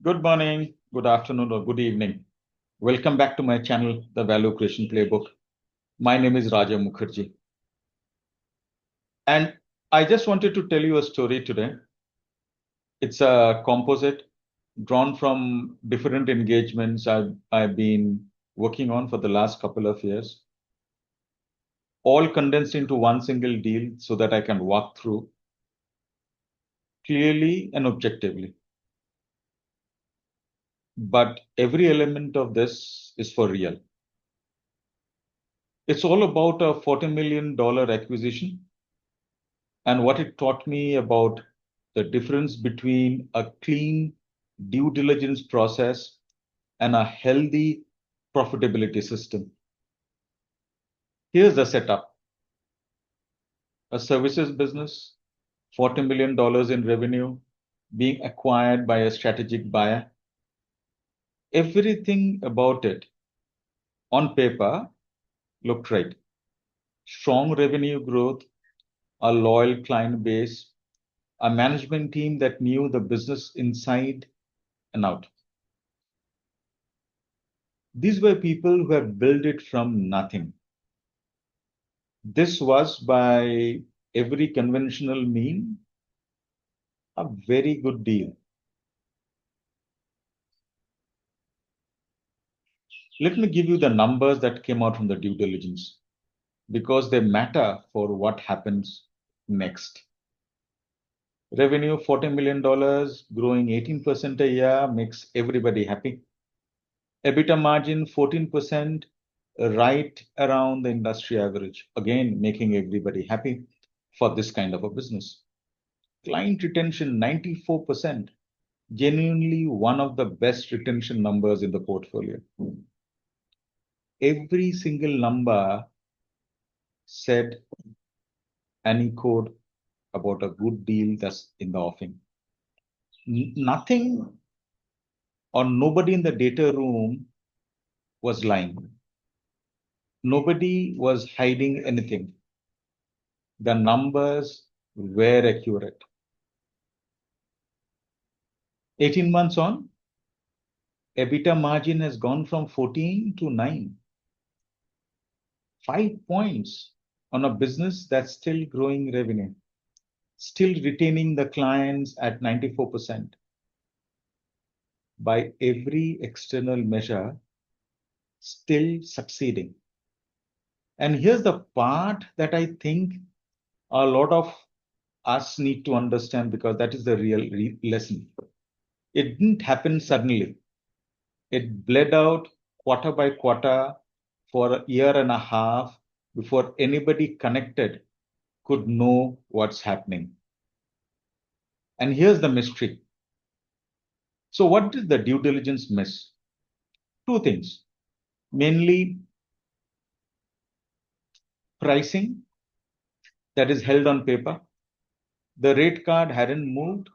Good morning, good afternoon, or good evening. Welcome back to my channel, The Value Creation Playbook. My name is Rodeme Mukherjee. And I just wanted to tell you a story today. It's a composite drawn from different engagements I've been working on for the last couple of years, all condensed into one single deal so that I can walk through clearly and objectively. But every element of this is for real. It's all about a $40 million acquisition and what it taught me about the difference between a clean due diligence process and a healthy profitability system. Here's the setup. A services business, $40 million in revenue, being acquired by a strategic buyer. Everything about it on paper looked right. Strong revenue growth, a loyal client base, a management team that knew the business inside and out. These were people who have built it from nothing. This was, by every conventional mean, a very good deal. Let me give you the numbers that came out from the due diligence because they matter for what happens next. Revenue $40 million, growing 18% a year, makes everybody happy. EBITDA margin 14%, right around the industry average, again making everybody happy for this kind of a business. Client retention 94%, genuinely one of the best retention numbers in the portfolio. Every single number said and echoed about a good deal that's in the offing. Nothing or nobody in the data room was lying. Nobody was hiding anything. The numbers were accurate. 18 months on, EBITDA margin has gone from 14 to 9. 5 points on a business that's still growing revenue, still retaining the clients at 94%. By every external measure, still succeeding. And here's the part that I think a lot of us need to understand because that is the real lesson. It didn't happen suddenly. It bled out quarter by quarter for a year and a half before anybody connected could know what's happening. And here's the mystery. So what did the due diligence miss? Two things, mainly pricing that is held on paper. The rate card hadn't moved,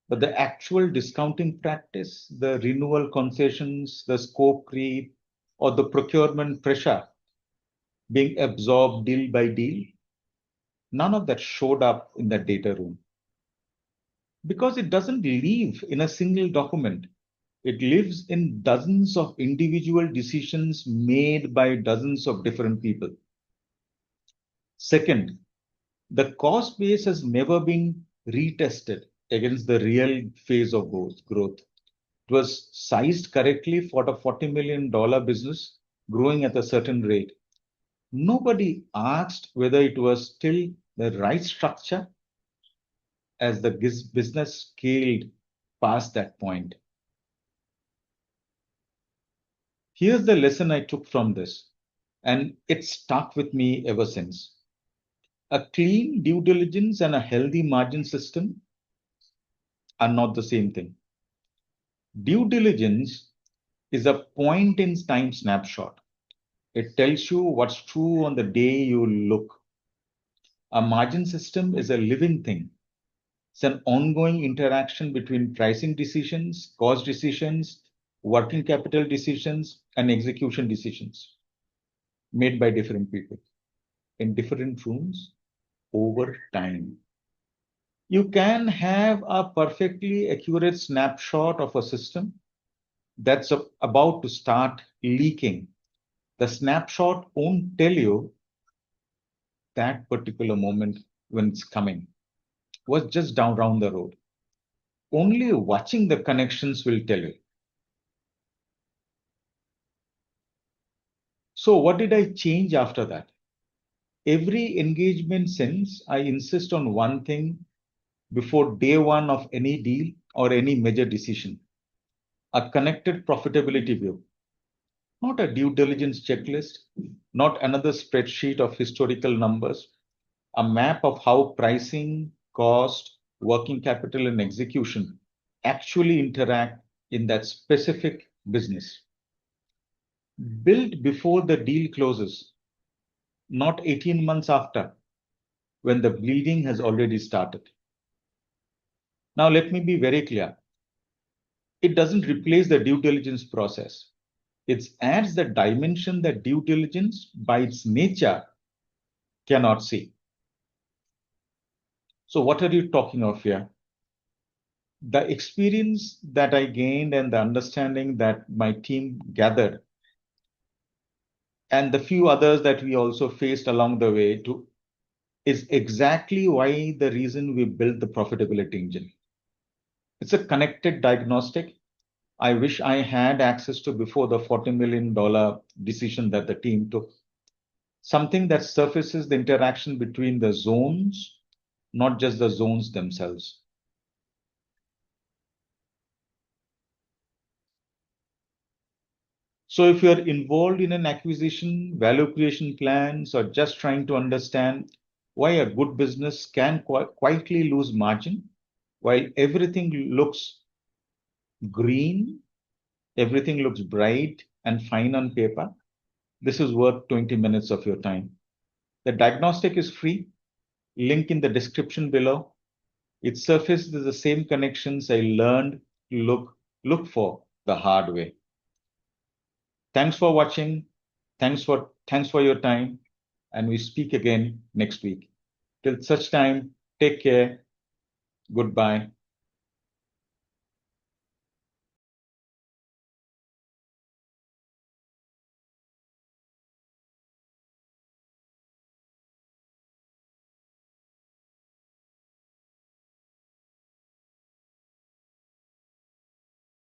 but the actual discounting practice, the renewal concessions, the scope creep, or the procurement pressure being absorbed deal by deal, none of that showed up in the data room. Because it doesn't live in a single document. It lives in dozens of individual decisions made by dozens of different people. Second, the cost base has never been retested against the real phase of growth. It was sized correctly for a $40 million business growing at a certain rate. Nobody asked whether it was still the right structure as the business scaled past that point. Here's the lesson I took from this, and it stuck with me ever since. A clean due diligence and a healthy margin system are not the same thing. Due diligence is a point in time snapshot. It tells you what's true on the day you look. A margin system is a living thing. It's an ongoing interaction between pricing decisions, cost decisions, working capital decisions, and execution decisions made by different people in different rooms over time. You can have a perfectly accurate snapshot of a system that's about to start leaking. The snapshot won't tell you that particular moment when it's coming was just down around the road. Only watching the connections will tell you. So what did I change after that? Every engagement since, I insist on one thing before day one of any deal or any major decision: a connected profitability view, not a due diligence checklist, not another spreadsheet of historical numbers, a map of how pricing, cost, working capital, and execution actually interact in that specific business. Built before the deal closes, not 18 months after, when the bleeding has already started. Now, let me be very clear. It doesn't replace the due diligence process. It adds the dimension that due diligence, by its nature, cannot see. So, what are you talking of here? The experience that I gained and the understanding that my team gathered, and the few others that we also faced along the way, is exactly why the reason we built the profitability engine. It's a connected diagnostic I wish I had access to before the $40 million decision that the team took. Something that surfaces the interaction between the zones, not just the zones themselves. So if you're involved in an acquisition, value creation plans, or just trying to understand why a good business can quietly lose margin while everything looks green, everything looks bright and fine on paper, this is worth 20 minutes of your time. The diagnostic is free, link in the description below. It surfaces the same connections I learned to look for the hard way. Thanks for watching. Thanks for your time. And we speak again next week. Till such time, take care. Goodbye.